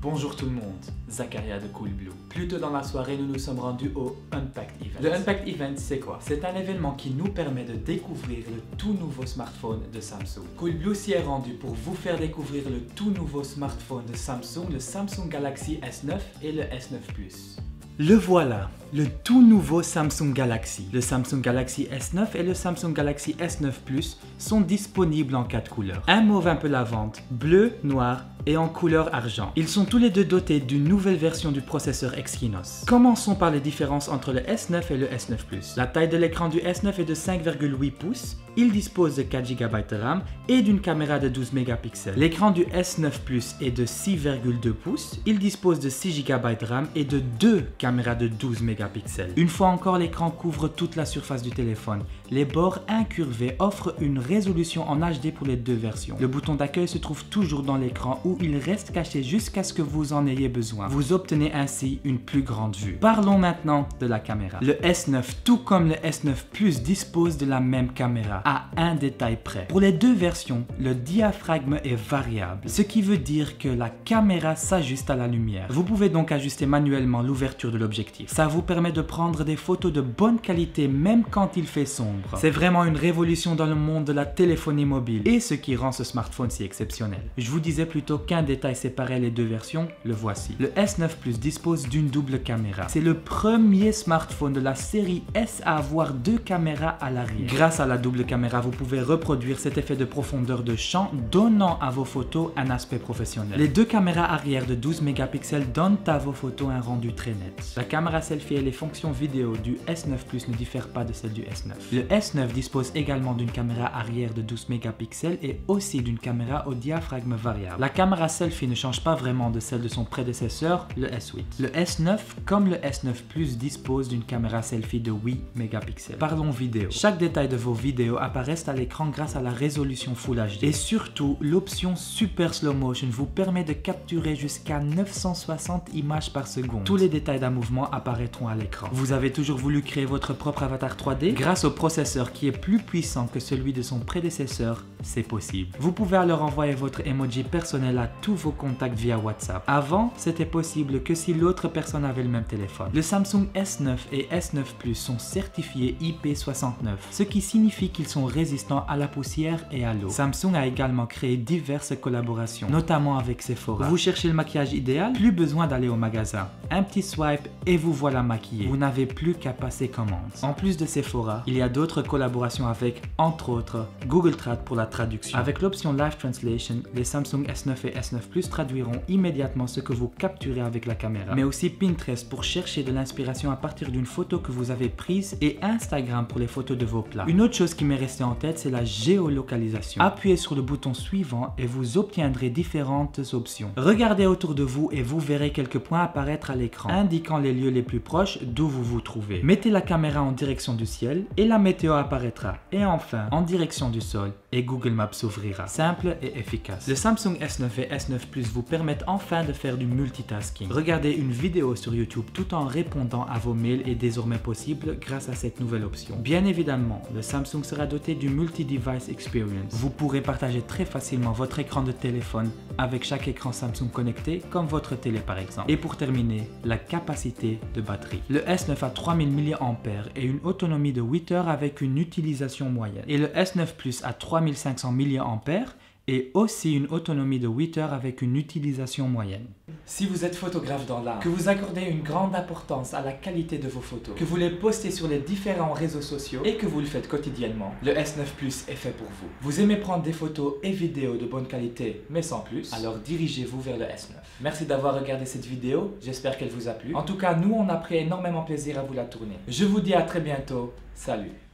Bonjour tout le monde, Zakaria de Coolblue. Plus tôt dans la soirée, nous nous sommes rendus au Unpacked Event. Le Unpacked Event, c'est quoi? C'est un événement qui nous permet de découvrir le tout nouveau smartphone de Samsung. Coolblue s'y est rendu pour vous faire découvrir le tout nouveau smartphone de Samsung, le Samsung Galaxy S9 et le S9 Plus. Le voilà, le tout nouveau Samsung Galaxy. Le Samsung Galaxy S9 et le Samsung Galaxy S9 Plus sont disponibles en 4 couleurs. Un mauve un peu lavande, bleu, noir et en couleur argent. Ils sont tous les deux dotés d'une nouvelle version du processeur Exynos. Commençons par les différences entre le S9 et le S9 Plus. La taille de l'écran du S9 est de 5,8 pouces. Il dispose de 4 GB de RAM et d'une caméra de 12 mégapixels. L'écran du S9 Plus est de 6,2 pouces. Il dispose de 6 GB de RAM et de 2 caméras de 12 mégapixels. Une fois encore, l'écran couvre toute la surface du téléphone. Les bords incurvés offrent une résolution en HD pour les deux versions. Le bouton d'accueil se trouve toujours dans l'écran où il reste caché jusqu'à ce que vous en ayez besoin. Vous obtenez ainsi une plus grande vue. Parlons maintenant de la caméra. Le S9, tout comme le S9 Plus, dispose de la même caméra, à un détail près. Pour les deux versions, le diaphragme est variable, ce qui veut dire que la caméra s'ajuste à la lumière. Vous pouvez donc ajuster manuellement l'ouverture de l'objectif. Ça vous permet de prendre des photos de bonne qualité même quand il fait sombre. C'est vraiment une révolution dans le monde de la téléphonie mobile et ce qui rend ce smartphone si exceptionnel. Je vous disais plutôt qu'un détail séparait les deux versions, le voici. Le S9 Plus dispose d'une double caméra. C'est le premier smartphone de la série S à avoir deux caméras à l'arrière. Grâce à la double caméra, vous pouvez reproduire cet effet de profondeur de champ, donnant à vos photos un aspect professionnel. Les deux caméras arrière de 12 mégapixels donnent à vos photos un rendu très net. La caméra selfie et les fonctions vidéo du S9 Plus ne diffèrent pas de celles du S9. Le S9 dispose également d'une caméra arrière de 12 mégapixels et aussi d'une caméra au diaphragme variable. La caméra selfie ne change pas vraiment de celle de son prédécesseur, le S8. Le S9, comme le S9 Plus, dispose d'une caméra selfie de 8 mégapixels. Parlons vidéo. Chaque détail de vos vidéos apparaissent à l'écran grâce à la résolution Full HD. Et surtout, l'option Super Slow Motion vous permet de capturer jusqu'à 960 images par seconde. Tous les détails d'un mouvement apparaîtront à l'écran. Vous avez toujours voulu créer votre propre avatar 3D? Grâce au processeur qui est plus puissant que celui de son prédécesseur, c'est possible. Vous pouvez alors envoyer votre emoji personnel à tous vos contacts via WhatsApp. Avant, c'était possible que si l'autre personne avait le même téléphone. Le Samsung S9 et S9 Plus sont certifiés IP69, ce qui signifie qu'ils sont résistants à la poussière et à l'eau. Samsung a également créé diverses collaborations, notamment avec Sephora. Vous cherchez le maquillage idéal? Plus besoin d'aller au magasin. Un petit swipe et vous voilà maquillé. Vous n'avez plus qu'à passer commande. En plus de Sephora, il y a d'autres collaborations avec, entre autres, Google Trad pour la traduction. Avec l'option Live Translation, les Samsung S9 et S9 Plus traduiront immédiatement ce que vous capturez avec la caméra. Mais aussi Pinterest pour chercher de l'inspiration à partir d'une photo que vous avez prise et Instagram pour les photos de vos plats. Une autre chose qui m'est restée en tête, c'est la géolocalisation. Appuyez sur le bouton suivant et vous obtiendrez différentes options. Regardez autour de vous et vous verrez quelques points apparaître à l'écran, indiquant les lieux les plus proches d'où vous vous trouvez. Mettez la caméra en direction du ciel et la météo apparaîtra. Et enfin, en direction du sol et Google Maps s'ouvrira. Simple et efficace. Le Samsung S9 et S9 Plus vous permettent enfin de faire du multitasking. Regarder une vidéo sur YouTube tout en répondant à vos mails est désormais possible grâce à cette nouvelle option. Bien évidemment, le Samsung sera doté du Multi-Device Experience. Vous pourrez partager très facilement votre écran de téléphone avec chaque écran Samsung connecté, comme votre télé par exemple. Et pour terminer, la capacité de batterie. Le S9 a 3000 mAh et une autonomie de 8 heures avec une utilisation moyenne. Et le S9 Plus a 3500 mAh et aussi une autonomie de 8 heures avec une utilisation moyenne. Si vous êtes photographe dans l'art, que vous accordez une grande importance à la qualité de vos photos, que vous les postez sur les différents réseaux sociaux et que vous le faites quotidiennement, le S9 Plus est fait pour vous. Vous aimez prendre des photos et vidéos de bonne qualité, mais sans plus, alors dirigez-vous vers le S9. Merci d'avoir regardé cette vidéo, j'espère qu'elle vous a plu. En tout cas, nous, on a pris énormément plaisir à vous la tourner. Je vous dis à très bientôt, salut!